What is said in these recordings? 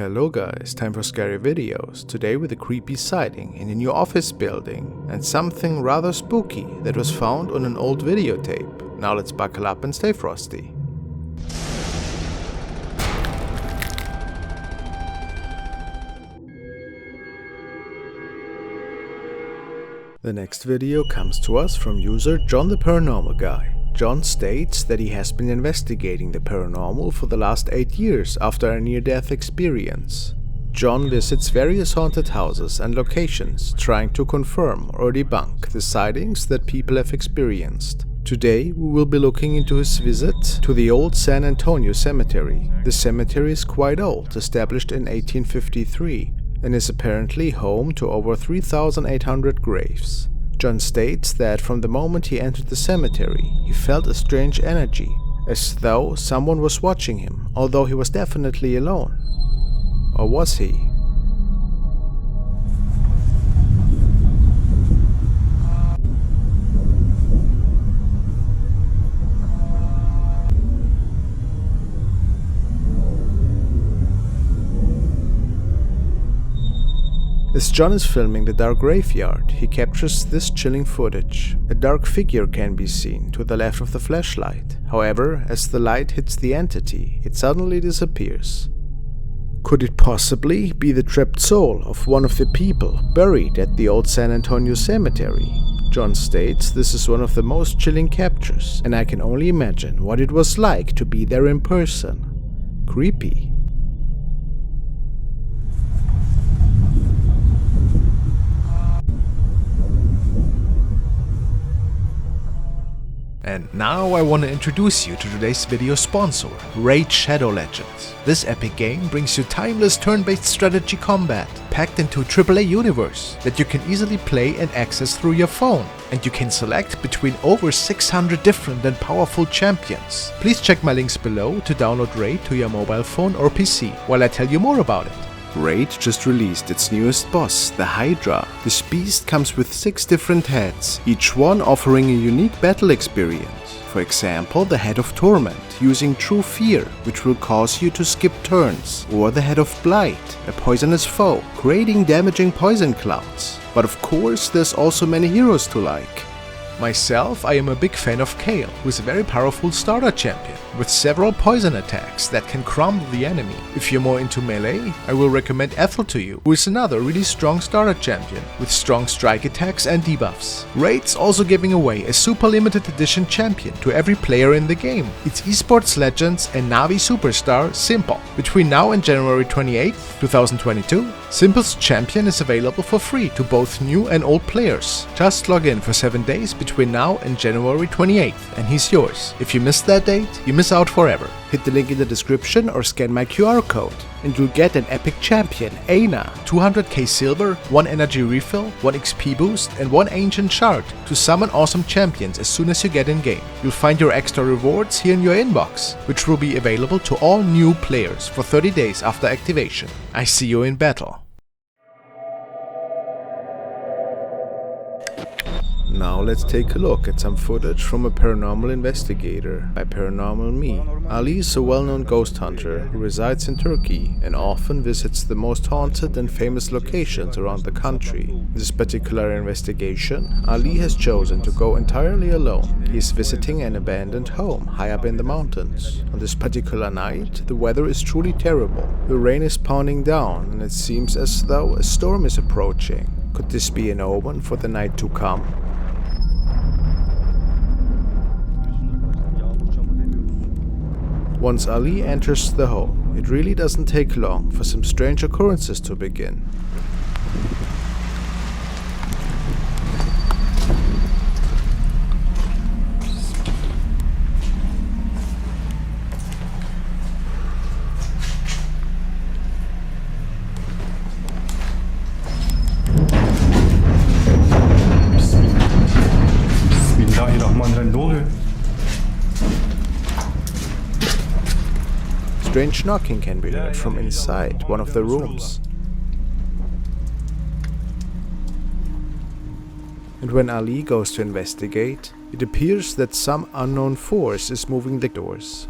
Hello guys, time for scary videos. Today with a creepy sighting in a new office building and something rather spooky that was found on an old videotape. Now let's buckle up and stay frosty. The next video comes to us from user John the Paranormal Guy. John states that he has been investigating the paranormal for the last 8 years after a near-death experience. John visits various haunted houses and locations, trying to confirm or debunk the sightings that people have experienced. Today we will be looking into his visit to the old San Antonio cemetery. The cemetery is quite old, established in 1853, and is apparently home to over 3,800 graves. John states that from the moment he entered the cemetery, he felt a strange energy, as though someone was watching him, although he was definitely alone. Or was he? As John is filming the dark graveyard, he captures this chilling footage. A dark figure can be seen to the left of the flashlight. However, as the light hits the entity, it suddenly disappears. Could it possibly be the trapped soul of one of the people buried at the old San Antonio cemetery? John states this is one of the most chilling captures, and I can only imagine what it was like to be there in person. Creepy. And now I want to introduce you to today's video sponsor, Raid Shadow Legends. This epic game brings you timeless turn-based strategy combat, packed into a AAA universe that you can easily play and access through your phone. And you can select between over 600 different and powerful champions. Please check my links below to download Raid to your mobile phone or PC, while I tell you more about it. Raid just released its newest boss, the Hydra. This beast comes with 6 different heads, each one offering a unique battle experience. For example, the Head of Torment, using True Fear, which will cause you to skip turns, or the Head of Blight, a poisonous foe, creating damaging poison clouds. But of course, there's also many heroes to like. Myself, I am a big fan of Kale, who is a very powerful starter champion, with several poison attacks that can crumble the enemy. If you're more into melee, I will recommend Ethel to you, who is another really strong starter champion, with strong strike attacks and debuffs. Raid's also giving away a super limited edition champion to every player in the game. It's esports legends and Navi superstar Simple. Between now and January 28, 2022, Simple's champion is available for free to both new and old players. Just log in for 7 days between now and January 28th and he's yours. If you miss that date, you miss out forever. Hit the link in the description or scan my QR code and you'll get an epic champion, Aina. 200k silver, 1 energy refill, 1 XP boost and 1 ancient shard to summon awesome champions as soon as you get in game. You'll find your extra rewards here in your inbox, which will be available to all new players for 30 days after activation. I see you in battle. Now let's take a look at some footage from a paranormal investigator by Paranormal Me. Ali is a well-known ghost hunter who resides in Turkey and often visits the most haunted and famous locations around the country. In this particular investigation, Ali has chosen to go entirely alone. He is visiting an abandoned home high up in the mountains. On this particular night, the weather is truly terrible. The rain is pounding down and it seems as though a storm is approaching. Could this be an omen for the night to come? Once Ali enters the home, it really doesn't take long for some strange occurrences to begin. Bismillahirrahmanirrahim. Ne oluyor? Strange knocking can be heard from inside one of the rooms. And when Ali goes to investigate, it appears that some unknown force is moving the doors.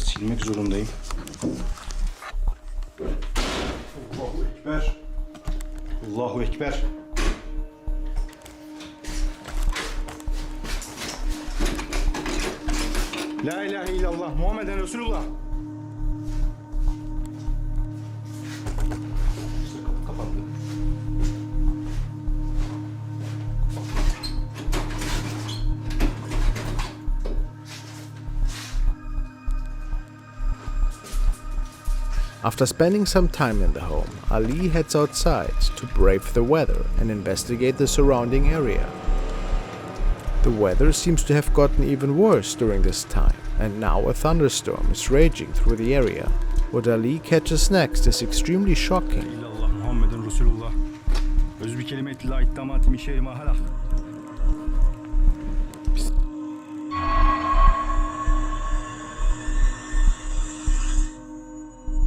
silmek zorundayım. Allahu Ekber. Allahu Ekber. La ilahe illallah Muhammeden Resulullah. Kapandı. After spending some time in the home, Ali heads outside to brave the weather and investigate the surrounding area. The weather seems to have gotten even worse during this time, and now a thunderstorm is raging through the area. What Ali catches next is extremely shocking. İllallah Muhammeden Resulullah. Özbü kelimeti la ittamat min şerri ma halak.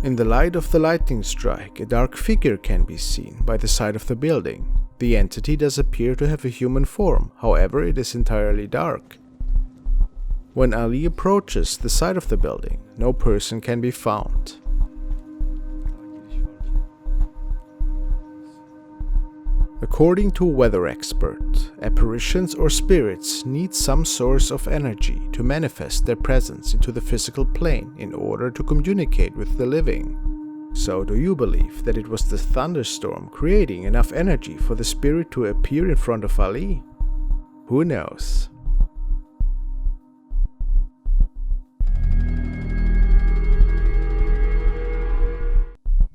In the light of the lightning strike, a dark figure can be seen by the side of the building. The entity does appear to have a human form, however it is entirely dark. When Ali approaches the side of the building, no person can be found. According to a weather expert, apparitions or spirits need some source of energy to manifest their presence into the physical plane in order to communicate with the living. So do you believe that it was the thunderstorm creating enough energy for the spirit to appear in front of Ali? Who knows?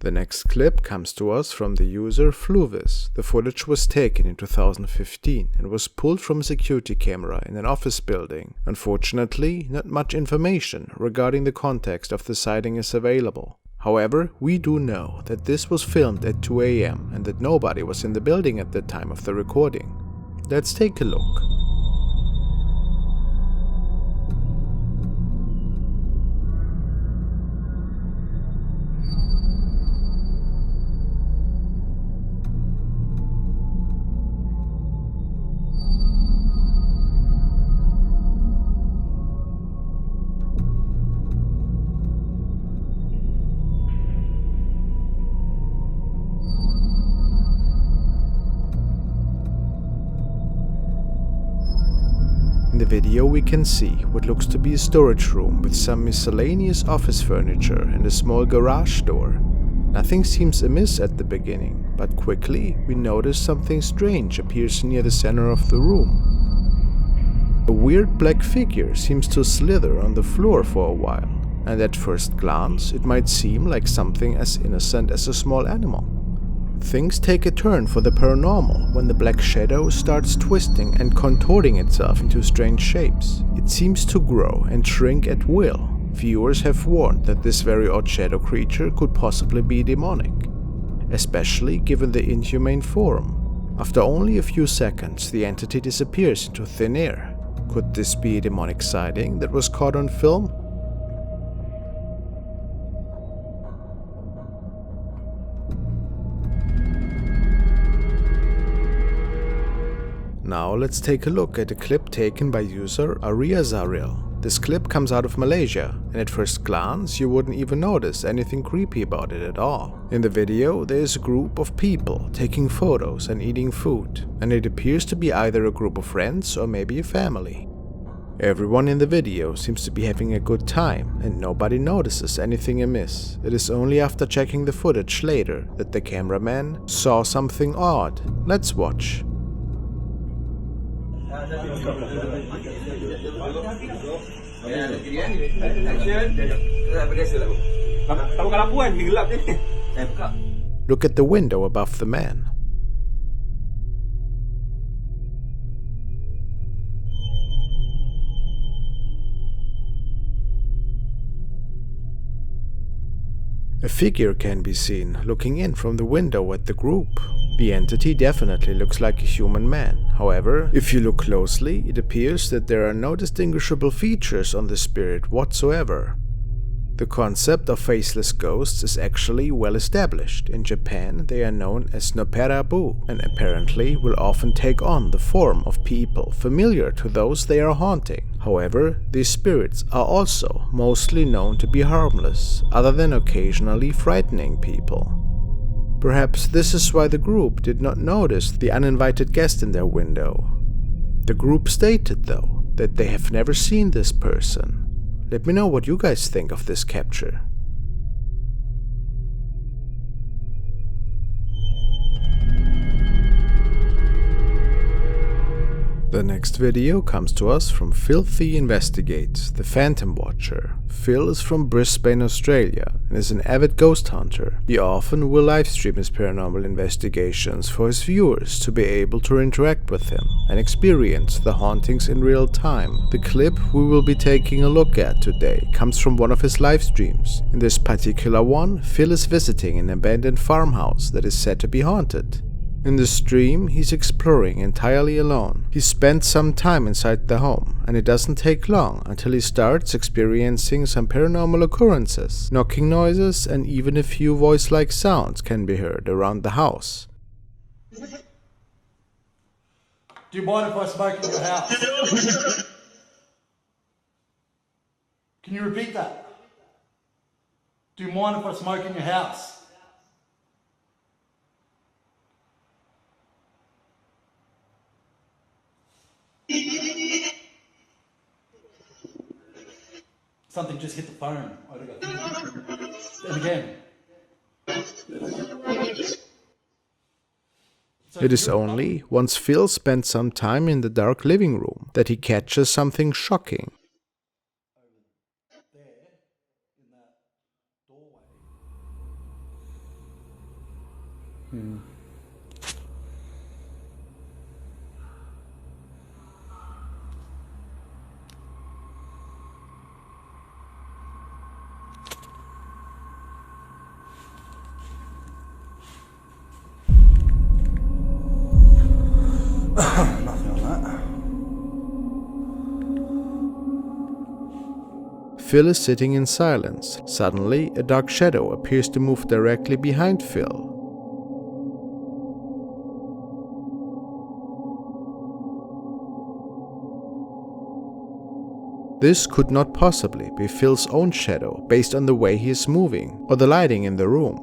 The next clip comes to us from the user Fluvis. The footage was taken in 2015 and was pulled from a security camera in an office building. Unfortunately, not much information regarding the context of the sighting is available. However, we do know that this was filmed at 2 AM and that nobody was in the building at the time of the recording. Let's take a look. In the video we can see what looks to be a storage room with some miscellaneous office furniture and a small garage door. Nothing seems amiss at the beginning, but quickly we notice something strange appears near the center of the room. A weird black figure seems to slither on the floor for a while, and at first glance it might seem like something as innocent as a small animal. Things take a turn for the paranormal when the black shadow starts twisting and contorting itself into strange shapes. It seems to grow and shrink at will. Viewers have warned that this very odd shadow creature could possibly be demonic, especially given the inhumane form. After only a few seconds, the entity disappears into thin air. Could this be a demonic sighting that was caught on film? Now let's take a look at a clip taken by user Aria Zariel. This clip comes out of Malaysia, and at first glance you wouldn't even notice anything creepy about it at all. In the video there is a group of people taking photos and eating food, and it appears to be either a group of friends or maybe a family. Everyone in the video seems to be having a good time and nobody notices anything amiss. It is only after checking the footage later that the cameraman saw something odd. Let's watch. Look at the window above the man. A figure can be seen looking in from the window at the group. The entity definitely looks like a human man. However, if you look closely, it appears that there are no distinguishable features on the spirit whatsoever. The concept of faceless ghosts is actually well established. In Japan, they are known as noperabu, and apparently will often take on the form of people familiar to those they are haunting. However, these spirits are also mostly known to be harmless, other than occasionally frightening people. Perhaps this is why the group did not notice the uninvited guest in their window. The group stated, though, that they have never seen this person. Let me know what you guys think of this capture. The next video comes to us from Filthy Investigates, the Phantom Watcher. Phil is from Brisbane, Australia, and is an avid ghost hunter. He often will livestream his paranormal investigations for his viewers to be able to interact with him and experience the hauntings in real time. The clip we will be taking a look at today comes from one of his livestreams. In this particular one, Phil is visiting an abandoned farmhouse that is said to be haunted. In the stream, he's exploring entirely alone. He spent some time inside the home, and it doesn't take long until he starts experiencing some paranormal occurrences. Knocking noises and even a few voice-like sounds can be heard around the house. Do you mind if I smoke in your house? Can you repeat that? Do you mind if I smoke in your house? Something just hit the phone. And again. It is only once Phil spent some time in the dark living room that he catches something shocking. Nothing on that. Phil is sitting in silence. Suddenly, a dark shadow appears to move directly behind Phil. This could not possibly be Phil's own shadow based on the way he is moving or the lighting in the room.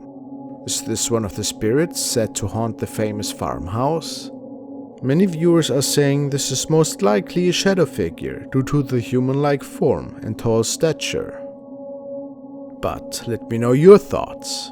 Is this one of the spirits said to haunt the famous farmhouse? Many viewers are saying this is most likely a shadow figure due to the human-like form and tall stature. But let me know your thoughts.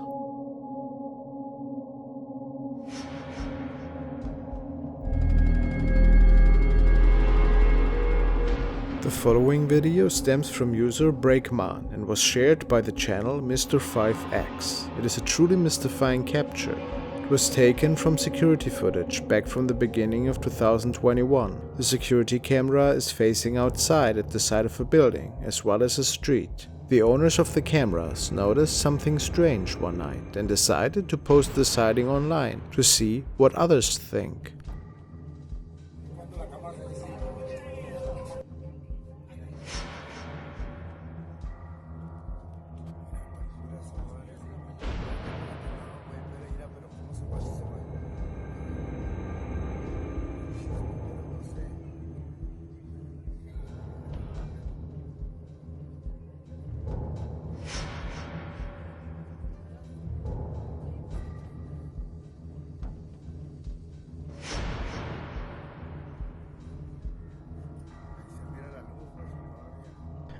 The following video stems from user Breakman and was shared by the channel Mr5X. It is a truly mystifying capture. It was taken from security footage back from the beginning of 2021. The security camera is facing outside at the side of a building as well as a street. The owners of the cameras noticed something strange one night and decided to post the sighting online to see what others think.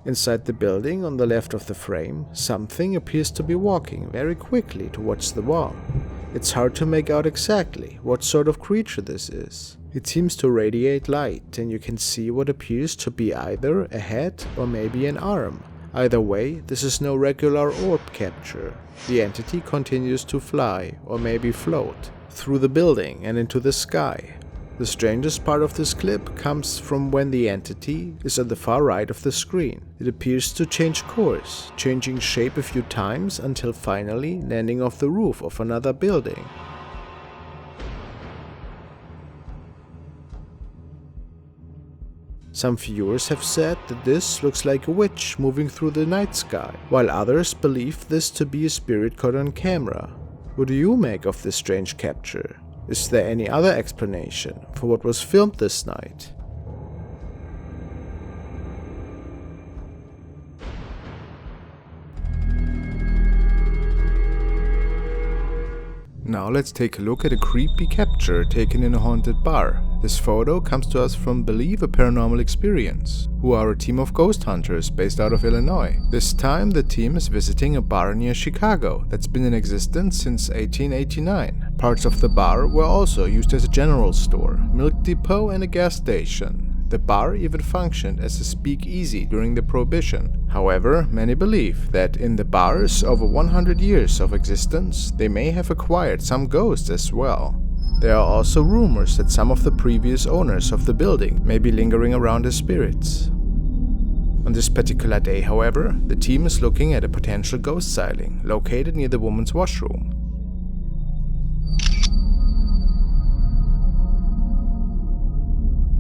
Inside the building, on the left of the frame, something appears to be walking very quickly towards the wall. It's hard to make out exactly what sort of creature this is. It seems to radiate light, and you can see what appears to be either a head or maybe an arm. Either way, this is no regular orb capture. The entity continues to fly, or maybe float, through the building and into the sky. The strangest part of this clip comes from when the entity is on the far right of the screen. It appears to change course, changing shape a few times until finally landing off the roof of another building. Some viewers have said that this looks like a witch moving through the night sky, while others believe this to be a spirit caught on camera. What do you make of this strange capture? Is there any other explanation for what was filmed this night? Now let's take a look at a creepy capture taken in a haunted bar. This photo comes to us from Believe a Paranormal Experience, who are a team of ghost hunters based out of Illinois. This time the team is visiting a bar near Chicago that's been in existence since 1889. Parts of the bar were also used as a general store, milk depot and a gas station. The bar even functioned as a speakeasy during the Prohibition. However, many believe that in the bar's over 100 years of existence, they may have acquired some ghosts as well. There are also rumors that some of the previous owners of the building may be lingering around as spirits. On this particular day, however, the team is looking at a potential ghost sighting located near the woman's washroom.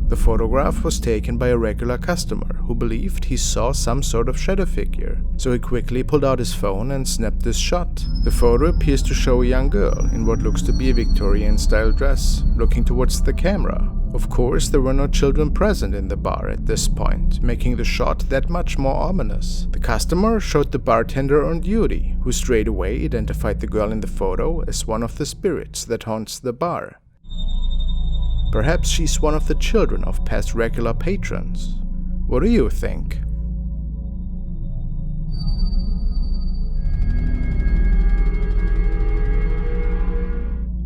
The photograph was taken by a regular customer who believed he saw some sort of shadow figure, so he quickly pulled out his phone and snapped this shot. The photo appears to show a young girl in what looks to be a Victorian-style dress, looking towards the camera. Of course, there were no children present in the bar at this point, making the shot that much more ominous. The customer showed the bartender on duty, who straight away identified the girl in the photo as one of the spirits that haunts the bar. Perhaps she's one of the children of past regular patrons. What do you think?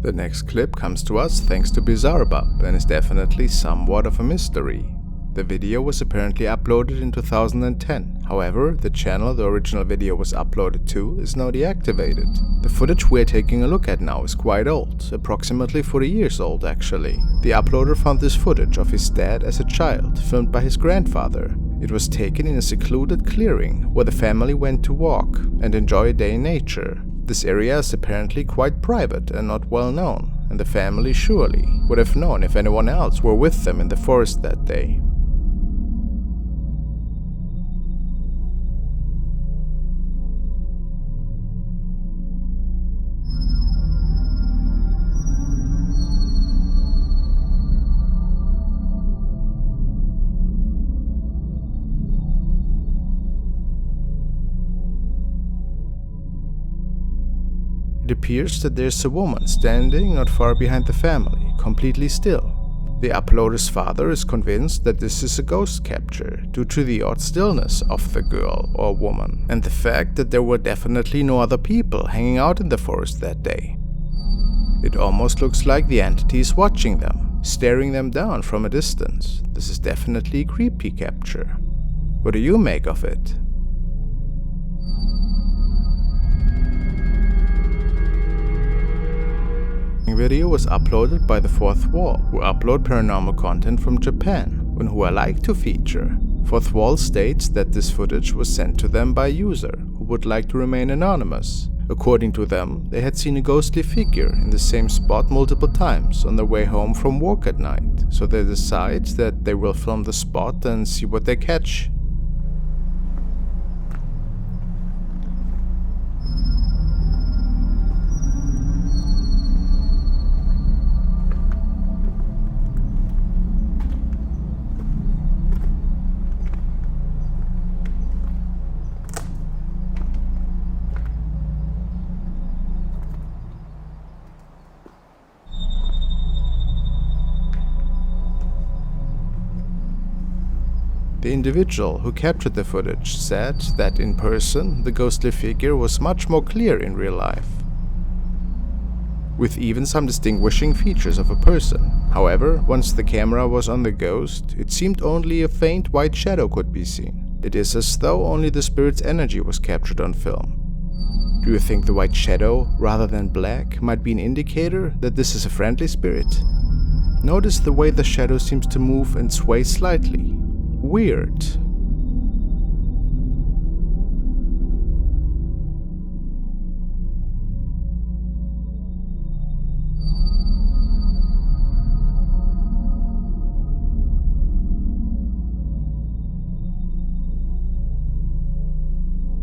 The next clip comes to us thanks to Bizarrebub and is definitely somewhat of a mystery. The video was apparently uploaded in 2010. However, the channel the original video was uploaded to is now deactivated. The footage we're taking a look at now is quite old, approximately 40 years old actually. The uploader found this footage of his dad as a child, filmed by his grandfather. It was taken in a secluded clearing where the family went to walk and enjoy a day in nature. This area is apparently quite private and not well known, and the family surely would have known if anyone else were with them in the forest that day. It appears that there's a woman standing not far behind the family, completely still. The uploader's father is convinced that this is a ghost capture due to the odd stillness of the girl or woman, and the fact that there were definitely no other people hanging out in the forest that day. It almost looks like the entity is watching them, staring them down from a distance. This is definitely a creepy capture. What do you make of it? Video was uploaded by The Fourth Wall, who upload paranormal content from Japan and who I like to feature. Fourth Wall states that this footage was sent to them by a user who would like to remain anonymous. According to them, they had seen a ghostly figure in the same spot multiple times on their way home from work at night, so they decide that they will film the spot and see what they catch. The individual who captured the footage said that in person the ghostly figure was much more clear in real life, with even some distinguishing features of a person. However, once the camera was on the ghost, it seemed only a faint white shadow could be seen. It is as though only the spirit's energy was captured on film. Do you think the white shadow, rather than black, might be an indicator that this is a friendly spirit? Notice the way the shadow seems to move and sway slightly. Weird,